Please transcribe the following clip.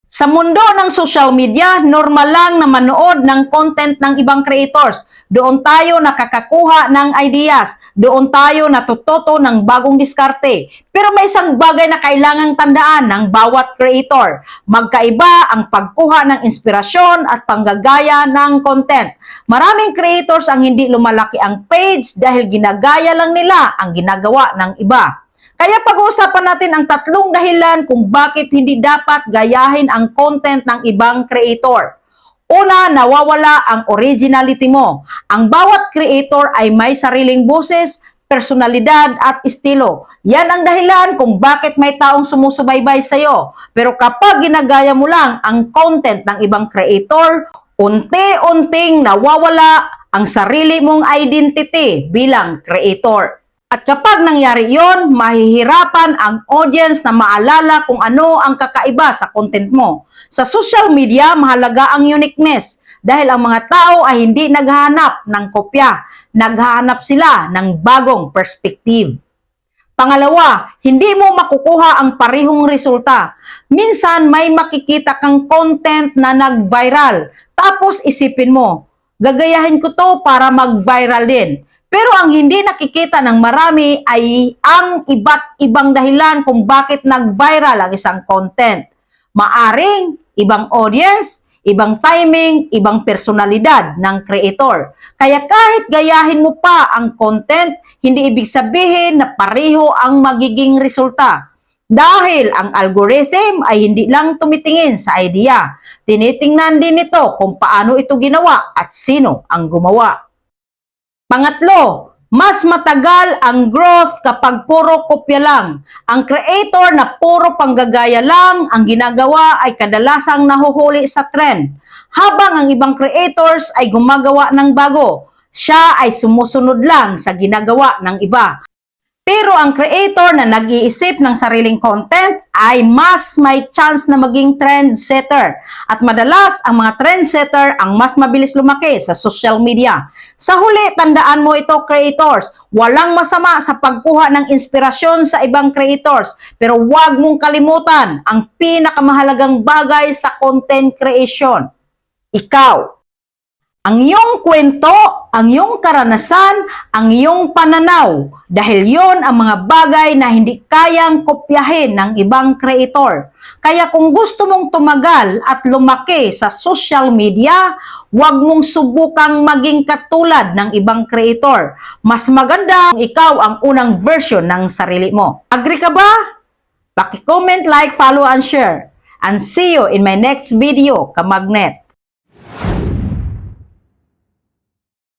Sa mundo ng social media, normal lang na manood ng content ng ibang creators. Doon tayo nakakakuha ng ideas. Doon tayo natututo ng bagong diskarte. Pero may isang bagay na kailangang tandaan ng bawat creator. Magkaiba ang pagkuha ng inspirasyon at panggagaya ng content. Maraming creators ang hindi lumalaki ang page dahil ginagaya lang nila ang ginagawa ng iba. Kaya pag-uusapan natin ang tatlong dahilan kung bakit hindi dapat gayahin ang content ng ibang creator. Una, nawawala ang originality mo. Ang bawat creator ay may sariling boses, personalidad at estilo. Yan ang dahilan kung bakit may taong sumusubaybay sa'yo. Pero kapag ginagaya mo lang ang content ng ibang creator, unti-unting nawawala ang sarili mong identity bilang creator. At kapag nangyari yon, mahihirapan ang audience na maalala kung ano ang kakaiba sa content mo. Sa social media, mahalaga ang uniqueness dahil ang mga tao ay hindi naghahanap ng kopya, naghahanap sila ng bagong perspective. Pangalawa, hindi mo makukuha ang parehong resulta. Minsan may makikita kang content na nag-viral, tapos isipin mo, gagayahin ko to para mag-viral din. Pero ang hindi nakikita ng marami ay ang iba't ibang dahilan kung bakit nag-viral ang isang content. Maaring ibang audience, ibang timing, ibang personalidad ng creator. Kaya kahit gayahin mo pa ang content, hindi ibig sabihin na pareho ang magiging resulta. Dahil ang algorithm ay hindi lang tumitingin sa idea. Tinitingnan din ito kung paano ito ginawa at sino ang gumawa. Pangatlo, mas matagal ang growth kapag puro kopya lang. Ang creator na puro panggagaya lang ang ginagawa ay kadalasang nahuhuli sa trend. Habang ang ibang creators ay gumagawa ng bago, siya ay sumusunod lang sa ginagawa ng iba. Pero ang creator na nag-iisip ng sariling content ay mas may chance na maging trendsetter. At madalas, ang mga trendsetter ang mas mabilis lumaki sa social media. Sa huli, tandaan mo ito, creators. Walang masama sa pagkuha ng inspirasyon sa ibang creators. Pero huwag mong kalimutan ang pinakamahalagang bagay sa content creation. Ikaw. Ang iyong kwento, ang iyong karanasan, ang iyong pananaw. Dahil yon ang mga bagay na hindi kayang kopyahin ng ibang creator. Kaya kung gusto mong tumagal at lumaki sa social media, huwag mong subukang maging katulad ng ibang creator. Mas maganda kung ikaw ang unang version ng sarili mo. Agree ka ba? Paki-comment, like, follow, and share. And see you in my next video, Kamagnet.